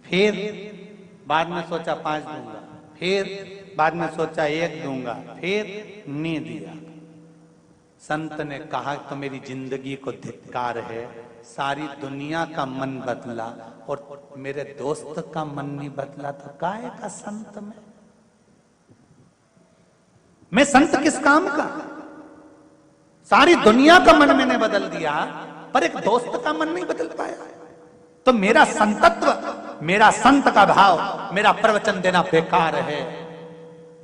फिर बाद में सोचा 5 दूंगा, फिर बाद में सोचा 1 दूंगा, फिर नहीं दिया। संत ने कहा तो मेरी जिंदगी को धिक्कार है, सारी दुनिया का मन बदला और मेरे दोस्त का मन नहीं बदला, तो काहे का संत मैं संत किस काम का? सारी दुनिया का मन मैंने बदल दिया पर एक दोस्त का मन नहीं बदल पाया। तो मेरा संतत्व, मेरा संत का भाव, मेरा प्रवचन देना बेकार है।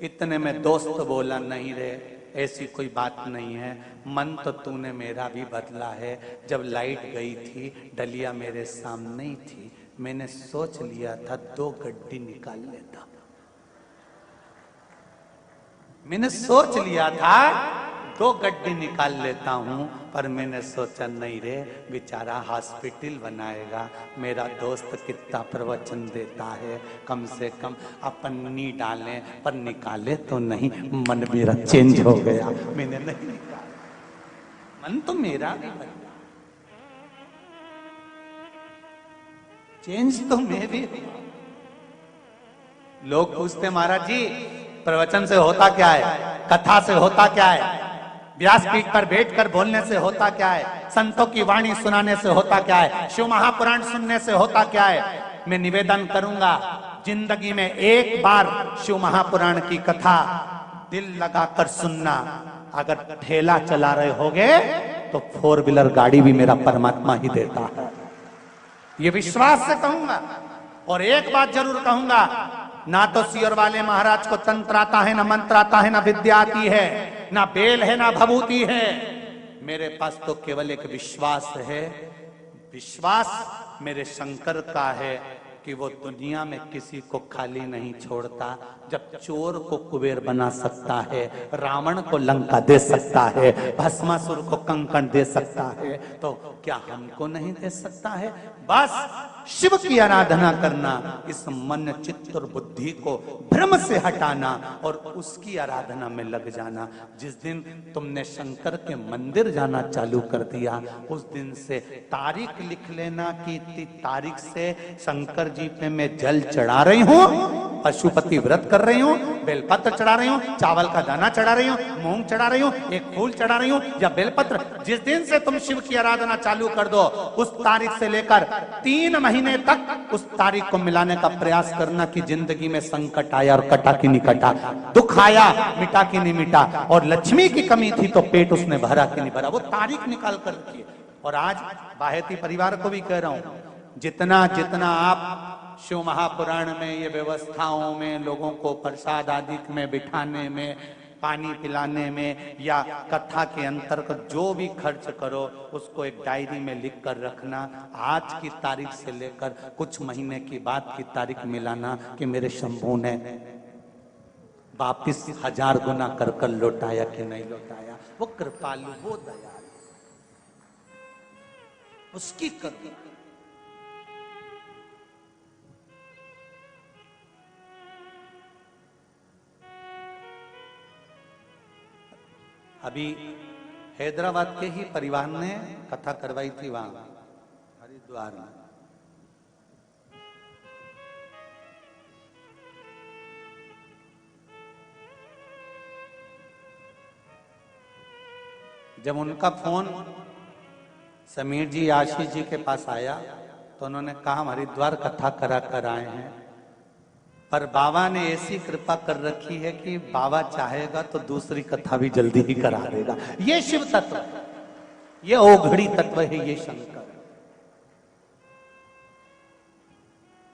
इतने में दोस्त बोला, नहीं रे ऐसी कोई बात नहीं है, मन तो तूने मेरा भी बदला है। जब लाइट गई थी डलिया मेरे सामने ही थी, मैंने सोच लिया था 2 गड्डी निकाल लेता। मैंने सोच लिया था 2 गड्डी निकाल लेता हूं, पर मैंने सोचा नहीं रे बेचारा हॉस्पिटल बनाएगा, मेरा दोस्त कितना प्रवचन देता है, कम से कम अपन नहीं डालें पर निकाले तो नहीं। मन मेरा चेंज हो गया, मैंने नहीं निकाला, मन तो मेरा भी बदला, चेंज तो मैं भी। लोग पूछते महाराज जी प्रवचन से होता क्या है, कथा से होता क्या है, व्यासपीठ पर बैठकर बोलने से होता क्या है, संतों की वाणी सुनाने से होता क्या है, शिव महापुराण सुनने से होता क्या है? मैं निवेदन करूंगा जिंदगी में एक बार शिव महापुराण की कथा दिल लगाकर सुनना। अगर ठेला चला रहे होगे तो 4 व्हीलर गाड़ी भी मेरा परमात्मा ही देता है, ये विश्वास से कहूंगा। और एक बात जरूर कहूंगा, ना तो सियोर वाले महाराज को तंत्र आता है, ना मंत्र आता है, ना विद्या आती है, ना बेल है, ना भभूति है। मेरे पास तो केवल एक विश्वास है। विश्वास मेरे शंकर का है कि वो दुनिया में किसी को खाली नहीं छोड़ता। जब चोर को कुबेर बना सकता है, रावण को लंका दे सकता है, भस्मासुर को कंकण दे सकता है, तो क्या हमको नहीं दे सकता है? बस शिव की आराधना करना, इस मन चित्त और बुद्धि को भ्रम से हटाना और उसकी आराधना में लग जाना। जिस दिन तुमने शंकर के मंदिर जाना चालू कर दिया, उस दिन से तारीख लिख लेना कि इतनी तारीख से शंकर जी पे मैं जल चढ़ा रही हूँ, पशुपति व्रत कर रही हूँ, बेलपत्र चढ़ा रही हूँ, चावल का दाना चढ़ा रही हूँ, मूंग चढ़ा रही हूँ, एक फूल चढ़ा रही हूँ या बेलपत्र। जिस दिन से तुम शिव की आराधना चालू कर दो, उस तारीख से लेकर 3 महीने तक उस तारीख को मिलाने का प्रयास करना कि जिंदगी में संकट आया और कटा कि नहीं कटा, दुख आया मिटा कि नहीं मिटा, और लक्ष्मी की कमी थी तो पेट उसने भरा कि नहीं भरा, वो तारीख निकाल कर रखी। और आज बाहेती परिवार को भी कह रहा हूं, जितना जितना आप शिव महापुराण में ये व्यवस्थाओं में, लोगों को प्रसाद आदि में बिठाने में, पानी पिलाने में या कथा के अंतर्गत जो भी खर्च करो, उसको एक डायरी में लिख कर रखना। आज की तारीख से लेकर कुछ महीने की बाद की तारीख मिलाना कि मेरे शंभू ने वापिस 1000 गुना कर कर लौटाया कि नहीं लौटाया। वो कृपालु, वो दयालु, उसकी कृपा। अभी हैदराबाद के ही परिवार ने कथा करवाई थी वहां हरिद्वार में। जब उनका फोन समीर जी, आशीष जी के पास आया तो उन्होंने कहा हम हरिद्वार कथा करा कर आए हैं, पर बाबा ने ऐसी कृपा कर रखी है कि बाबा चाहेगा तो दूसरी कथा भी जल्दी ही करा देगा। ये शिव तत्व, ये ओघड़ी तत्व है, ये शंकर।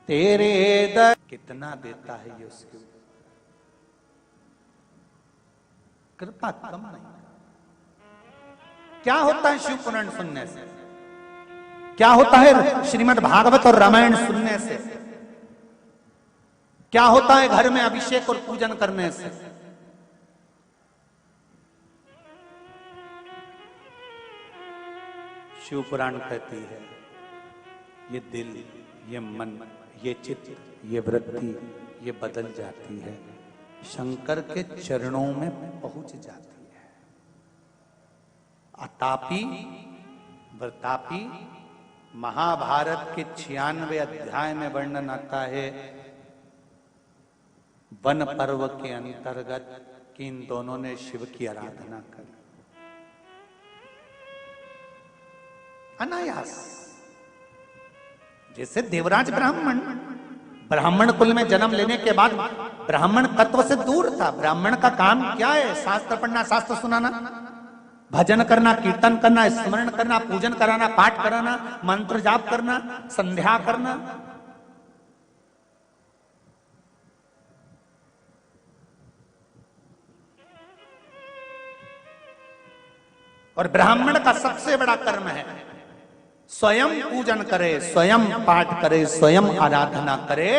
तेरे दर कितना देता है ये, उसकी कृपा कम नहीं। क्या होता है शिव पुराण सुनने से, क्या होता है श्रीमद् भागवत और रामायण सुनने से, क्या होता है घर में अभिषेक और पूजन करने से? शिव पुराण कहती है ये दिल, ये मन, ये चित्त, ये वृत्ति, ये बदल जाती है, शंकर के चरणों में पहुंच जाती है। अतापी, व्रतापी, महाभारत के 96 अध्याय में वर्णन आता है वन पर्व के अंतर्गत कि इन दोनों ने शिव की आराधना कर अनायास। जैसे देवराज ब्राह्मण कुल में जन्म लेने के बाद ब्राह्मण तत्व से दूर था। ब्राह्मण का काम क्या है? शास्त्र पढ़ना, शास्त्र सुनाना, भजन करना, कीर्तन करना, स्मरण करना, पूजन कराना, पाठ कराना, मंत्र जाप करना, संध्या करना। और ब्राह्मण का सबसे बड़ा कर्म है स्वयं पूजन करे, स्वयं पाठ करे, स्वयं आराधना करे।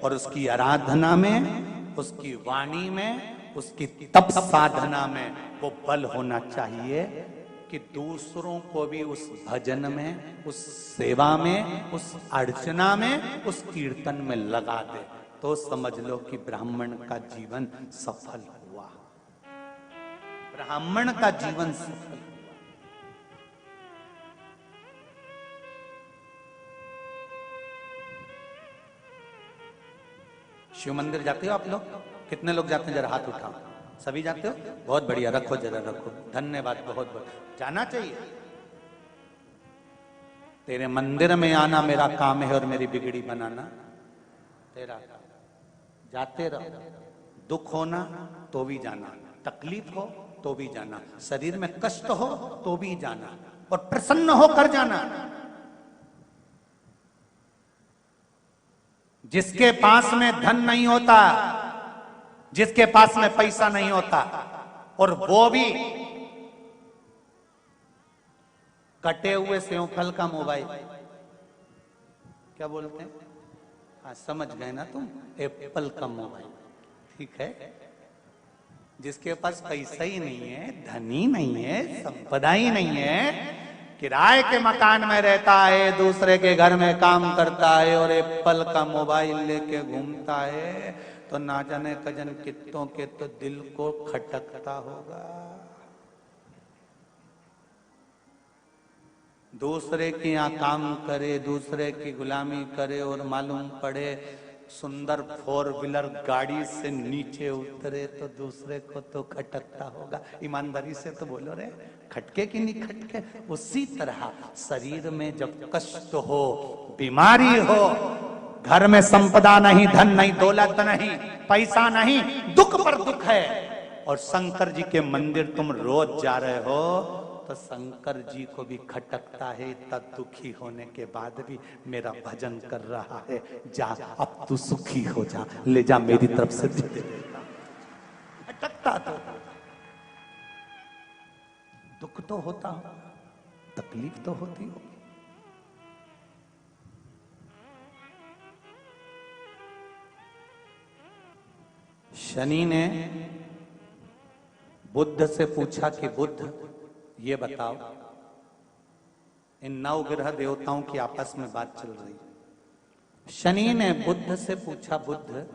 और उसकी आराधना में, उसकी वाणी में, उसकी तप साधना में वो बल होना चाहिए कि दूसरों को भी उस भजन में, उस सेवा में, उस अर्चना में, उस कीर्तन में लगा दे। तो समझ लो कि ब्राह्मण का जीवन सफल हुआ। ब्राह्मण का जीवन सफल। शिव मंदिर जाते हो आप लोग? कितने लोग जाते हैं? जरा हाथ उठाओ। सभी जाते हो? बहुत बढ़िया, रखो जरा रखो। धन्यवाद, बहुत बहुत। जाना चाहिए। तेरे मंदिर में आना मेरा काम है और मेरी बिगड़ी बनाना तेरा। जाते रहो। दुख होना तो भी जाना, तकलीफ हो तो भी जाना, शरीर में कष्ट हो तो भी जाना, और प्रसन्न होकर जाना। जिसके पास में धन नहीं होता, जिसके पास में पैसा नहीं होता, और वो भी कटे हुए सेवफल का मोबाइल, क्या बोलते हैं? हाँ, समझ गए ना तुम? एप्पल का मोबाइल, ठीक है। जिसके पास पैसा ही नहीं है, धन ही नहीं है, संपदा ही नहीं है, किराए के मकान में रहता है, दूसरे के घर में काम करता है और एप्पल का मोबाइल लेके घूमता है, तो ना जाने कजन कितनों के तो दिल को खटकता होगा। दूसरे के यहाँ काम करे, दूसरे की गुलामी करे, और मालूम पड़े सुंदर 4 व्हीलर गाड़ी से नीचे उतरे तो दूसरे को तो खटकता होगा। ईमानदारी से तो बोलो रे, खटके कि नहीं खटके? उसी तरह शरीर में जब कष्ट हो, बीमारी हो, घर में संपदा नहीं, धन नहीं, दौलत नहीं, पैसा नहीं, दुख पर दुख है, और शंकर जी के मंदिर तुम रोज जा रहे हो, तो शंकर जी को भी खटकता है, इतना दुखी होने के बाद भी मेरा भजन कर रहा है। जा, अब तू सुखी हो जा, ले जा मेरी तरफ से दे देता। खटकता तो दुख तो होता हो, तकलीफ तो होती हो। शनि ने बुद्ध से पूछा कि बुद्ध ये बताओ, इन 9 ग्रह देवताओं की आपस में बात चल रही। शनि ने बुद्ध से पूछा, बुद्ध,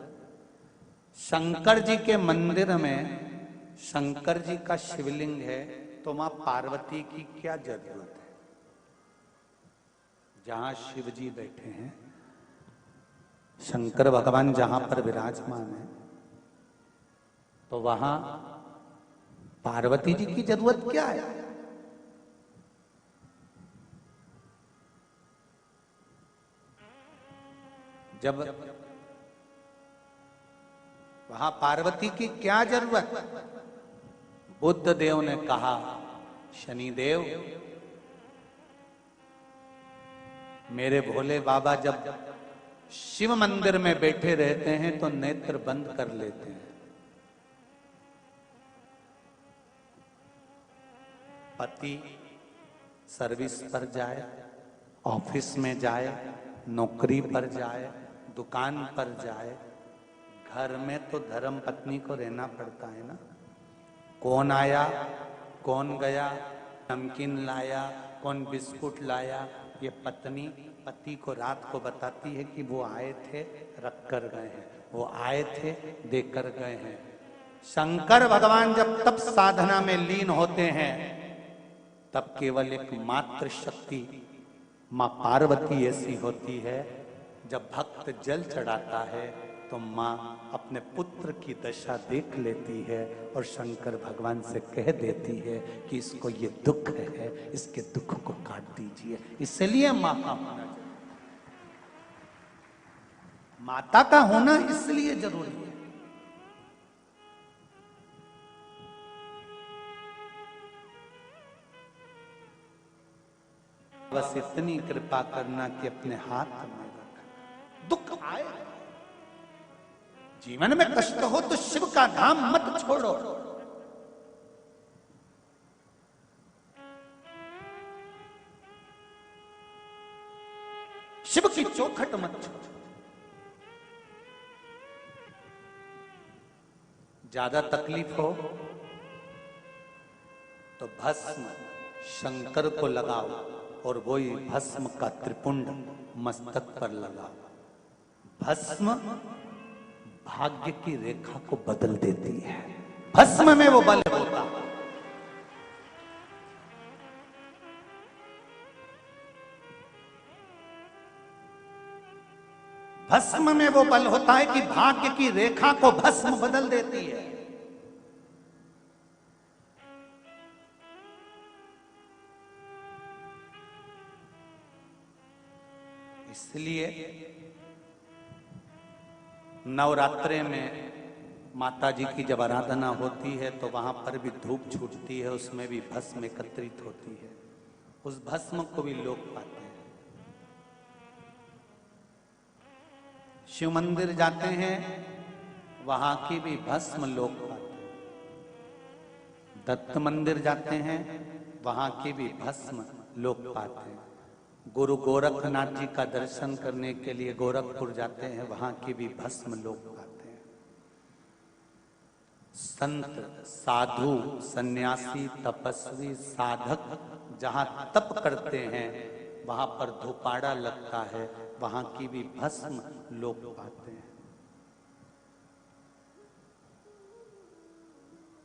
शंकर जी के मंदिर में शंकर जी का शिवलिंग है, तो मां पार्वती की क्या जरूरत है? जहां शिव जी बैठे हैं, शंकर भगवान जहां पर विराजमान है, तो वहां पार्वती जी की जरूरत क्या है? जब वहां पार्वती की क्या जरूरत? बुद्ध देव ने कहा, शनिदेव, मेरे भोले बाबा जब शिव मंदिर में बैठे रहते हैं तो नेत्र बंद कर लेते हैं। पति सर्विस पर जाए, ऑफिस में जाए, नौकरी पर जाए, दुकान पर जाए, घर में तो धर्म पत्नी को रहना पड़ता है ना। कौन आया, कौन गया, नमकीन लाया, कौन बिस्कुट लाया, ये पत्नी पति को रात को बताती है कि वो आए थे, रख कर गए हैं, वो आए थे, देकर गए हैं। शंकर भगवान जब तप साधना में लीन होते हैं, तब केवल एक मात्र शक्ति माँ पार्वती ऐसी होती है, जब भक्त जल चढ़ाता है तो माँ अपने पुत्र की दशा देख लेती है और शंकर भगवान से कह देती है कि इसको ये दुख है, इसके दुख को काट दीजिए। इसलिए माँ का होना जरूरी, माता का होना इसलिए जरूरी है। बस इतनी कृपा करना कि अपने हाथ में रखना। दुख आए, जीवन में कष्ट हो तो शिव का नाम मत छोड़ो। शिव की चौखट मत छोड़ो। ज्यादा तकलीफ हो तो भस्म शंकर को लगाओ और वही भस्म का त्रिपुंड मस्तक पर लगाओ। भस्म भाग्य की रेखा को बदल देती है, भस्म में वो बल होता है। भस्म में वो बल होता है कि भाग्य की रेखा को भस्म बदल देती है। इसलिए नवरात्रे में माता जी की जब आराधना होती है तो वहां पर भी धूप छूटती है, उसमें भी भस्म एकत्रित होती है। उस भस्म को भी लोग पाते हैं। शिव मंदिर जाते हैं, वहां की भी भस्म लोग पाते हैं। दत्त मंदिर जाते हैं, वहां की भी भस्म लोग पाते हैं। गुरु गोरखनाथ जी का दर्शन करने के लिए गोरखपुर जाते हैं, वहां की भी भस्म लोग पाते हैं। संत, साधु, सन्यासी, तपस्वी, साधक जहां तप करते हैं वहां पर धूपाड़ा लगता है, वहां की भी भस्म लोग पाते हैं।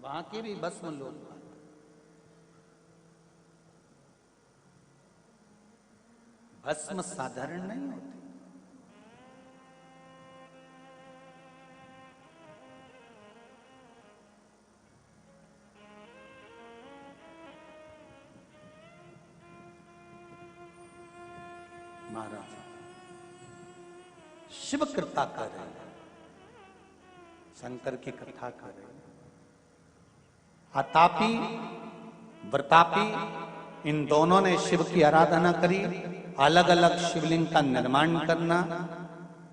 वहां की भी भस्म लोग पाते हैं। भस्म साधारण नहीं होती। महाराज शिव कृपा कर रहे हैं, शंकर की कथा कर रहे हैं। आतापी व्रतापी इन दोनों ने शिव की आराधना करी। अलग अलग शिवलिंग का निर्माण करना।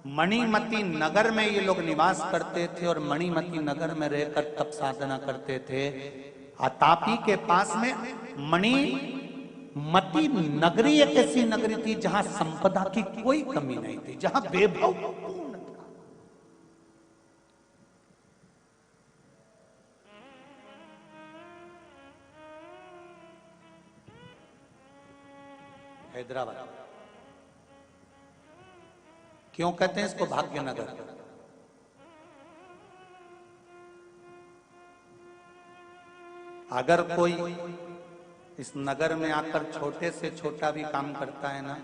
मणिमती नगर में ये लोग निवास करते थे और मणिमती नगर में रहकर तप साधना करते थे। आतापी के पास में मणिमती नगरी एक ऐसी नगरी थी जहां संपदा की कोई कमी नहीं थी, जहां वैभव पूर्ण था। हैदराबाद क्यों कहते हैं इसको भाग्यनगर? अगर कोई इस नगर में आकर छोटे से छोटा भी काम करता है ना,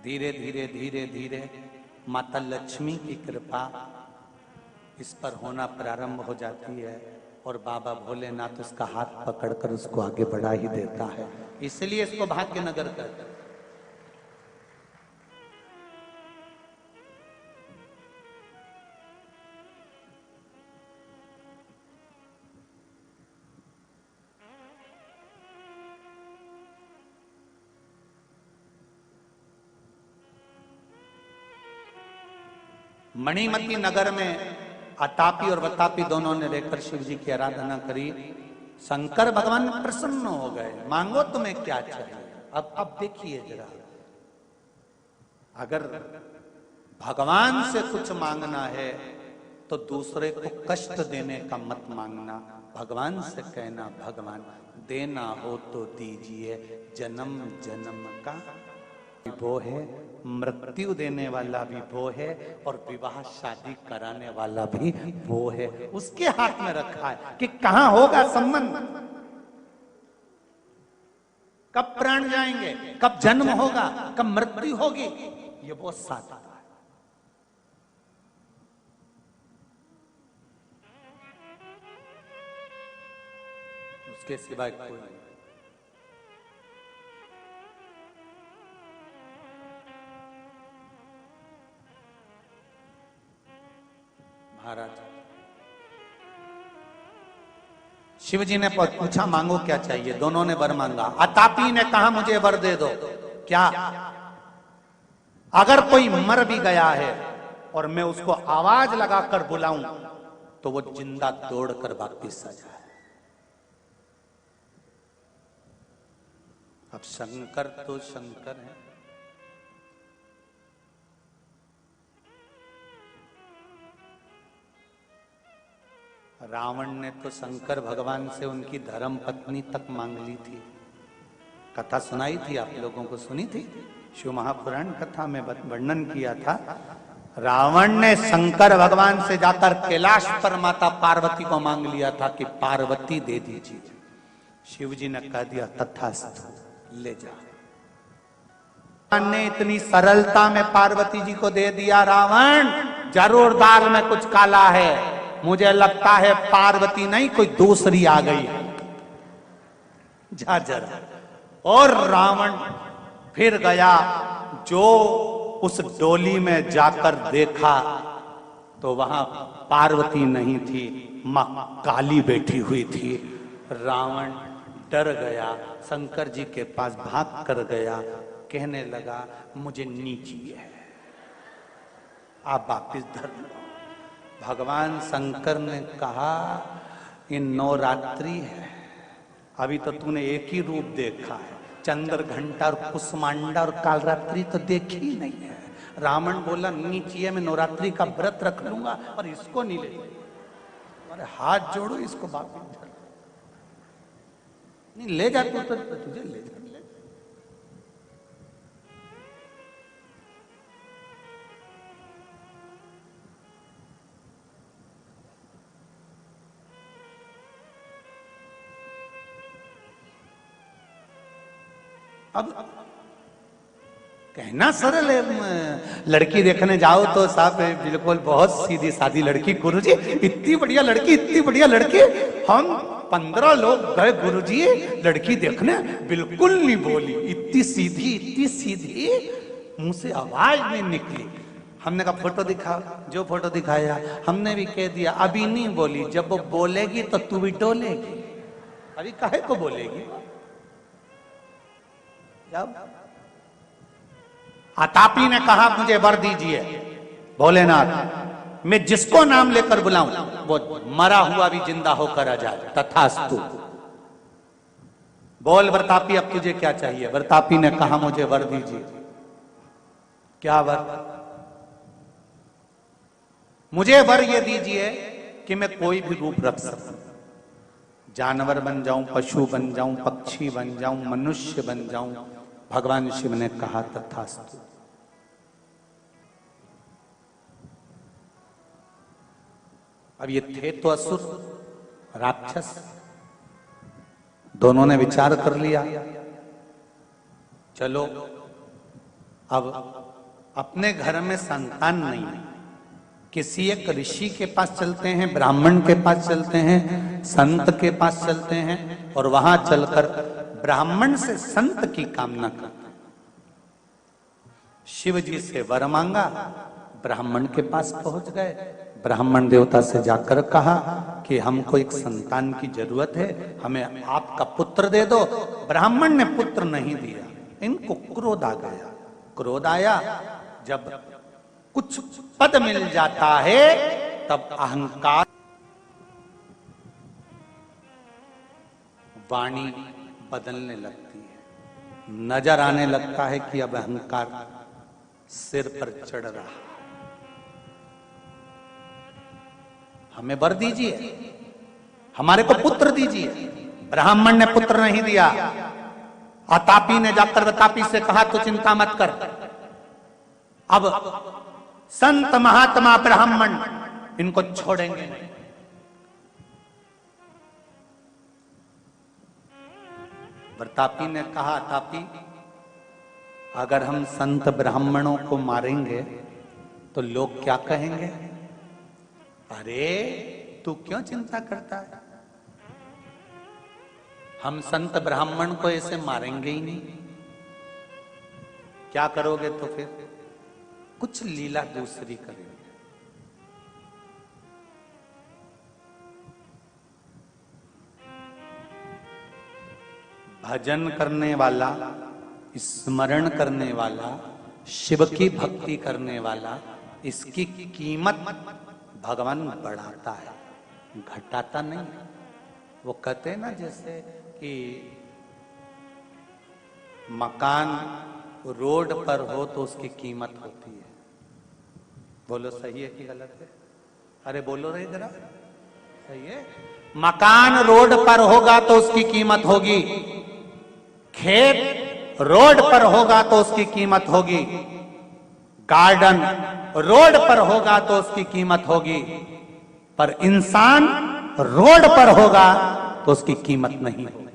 धीरे धीरे धीरे धीरे माता लक्ष्मी की कृपा इस पर होना प्रारंभ हो जाती है और बाबा भोलेनाथ उसका हाथ पकड़कर उसको आगे बढ़ा ही देता है। इसलिए इसको भाग्यनगर कहते हैं। मणिमती नगर में आतापी और वतापी दोनों ने रहकर शिव जी की आराधना करी। शंकर भगवान प्रसन्न हो गए, मांगो तुम्हें क्या चाहिए। अब देखिए जरा, अगर भगवान से कुछ मांगना है तो दूसरे को कष्ट देने का मत मांगना। भगवान से कहना, भगवान देना हो तो दीजिए, जन्म जन्म का वो है, मृत्यु देने वाला भी वो है और विवाह शादी कराने वाला भी वो है। उसके हाथ में रखा है कि कहां होगा संबंध, कब प्राण जाएंगे, कब जन्म होगा, कब मृत्यु होगी, ये बहुत साथ आता है। उसके सिवाय कोई नहीं। महाराज शिव जी ने पूछा मांगो क्या चाहिए, दोनों ने वर मांगा। अतापी ने कहा मुझे वर दे दो। क्या? अगर कोई मर भी गया है और मैं उसको आवाज लगाकर बुलाऊं तो वो जिंदा दौड़कर वापिस आ जाए। अब शंकर तो शंकर है, रावण ने तो शंकर भगवान से उनकी धर्म पत्नी तक मांग ली थी। कथा सुनाई थी, आप लोगों को सुनी थी, शिव महापुराण कथा में वर्णन किया था। रावण ने शंकर भगवान से जाकर कैलाश पर माता पार्वती को मांग लिया था कि पार्वती दे दीजिए। शिव जी ने कह दिया तथास्तु, ले जा। ने इतनी सरलता में पार्वती जी को दे दिया। रावण जरूर दाल में कुछ काला है, मुझे लगता है पार्वती नहीं कोई दूसरी आ गई है, जा जरा। और रावण फिर गया, जो उस डोली में जाकर देखा तो वहां पार्वती नहीं थी, मां काली बैठी हुई थी। रावण डर गया, शंकर जी के पास भाग कर गया, कहने लगा मुझे नीची है, आप वापिस धर लो। भगवान शंकर ने कहा ये नवरात्रि है, अभी तो तूने एक ही रूप देखा है, चंद्र घंटा और कुसमांडा और कालरात्रि तो देखी ही नहीं है। रावण बोला नीची है, मैं नवरात्रि का व्रत रख लूंगा और इसको नहीं ले। अरे हाथ जोड़ो, इसको वापिस धर, नहीं ले जा तू तो तुझे ले जा। अब कहना सरल है, लड़की देखने जाओ तो साहब बिल्कुल बहुत सीधी सादी लड़की, गुरुजी इतनी बढ़िया लड़की, इतनी बढ़िया लड़की। हम 15 लोग गए गुरुजी लड़की देखने, बिल्कुल नहीं बोली, इतनी सीधी, मुंह से आवाज नहीं निकली। हमने कहा फोटो दिखा, जो फोटो दिखाया हमने भी कह दिया अभी नहीं बोली, जब वो बोलेगी तो तू भी डोलेगी, अभी काहे को बोलेगी। जब अतापी ने कहा मुझे वर दीजिए भोलेनाथ, मैं जिसको नाम लेकर बुलाऊं वो मरा हुआ भी जिंदा होकर आ जाए, तथास्तु। बोल वरतापी अब तुझे क्या चाहिए? वरतापी ने कहा मुझे वर दीजिए। क्या वर? मुझे वर ये दीजिए कि मैं कोई भी रूप रख सकूं, जानवर बन जाऊं, पशु बन जाऊं, पक्षी बन जाऊं, मनुष्य बन जाऊं। भगवान शिव ने कहा तथास्तु। अब ये थे तो असुर, राक्षस, दोनों ने विचार कर लिया, चलो अब अपने घर में संतान नहीं है, किसी एक ऋषि के पास चलते हैं, ब्राह्मण के पास चलते हैं, संत के पास चलते हैं और वहां चलकर ब्राह्मण से संत की कामना करते हैं। शिव जी से वर मांगा, ब्राह्मण के पास पहुंच गए, ब्राह्मण देवता से जाकर कहा कि हमको एक संतान की जरूरत है, हमें आपका पुत्र दे दो। ब्राह्मण ने पुत्र नहीं दिया, इनको क्रोध आ गया। क्रोध आया, जब कुछ पद मिल जाता है तब अहंकार, वाणी बदलने लगती है, नजर आने लगता है कि अब अहंकार सिर पर चढ़ रहा। हमें वर दीजिए, हमारे को पुत्र दीजिए। ब्राह्मण ने पुत्र नहीं दिया। अतापी ने जाकर वतापी से कहा तो चिंता मत कर, अब संत महात्मा ब्राह्मण इनको छोड़ेंगे नहीं। तापी ने कहा, तापी अगर हम संत ब्राह्मणों को मारेंगे तो लोग क्या कहेंगे? अरे तू क्यों चिंता करता है, हम संत ब्राह्मण को ऐसे मारेंगे ही नहीं। क्या करोगे तो फिर? कुछ लीला दूसरी करेंगे। भजन करने वाला, स्मरण करने वाला, शिव की भक्ति करने वाला, इसकी कीमत भगवान बढ़ाता है, घटाता नहीं। वो कहते हैं ना जैसे कि मकान रोड पर हो तो उसकी कीमत होती है। बोलो सही है कि गलत है? अरे बोलो रे जरा, सही है। मकान रोड पर होगा तो उसकी कीमत होगी, खेत रोड पर होगा तो उसकी कीमत होगी, गार्डन रोड पर होगा तो उसकी कीमत होगी, पर इंसान रोड पर होगा तो उसकी कीमत नहीं होगी।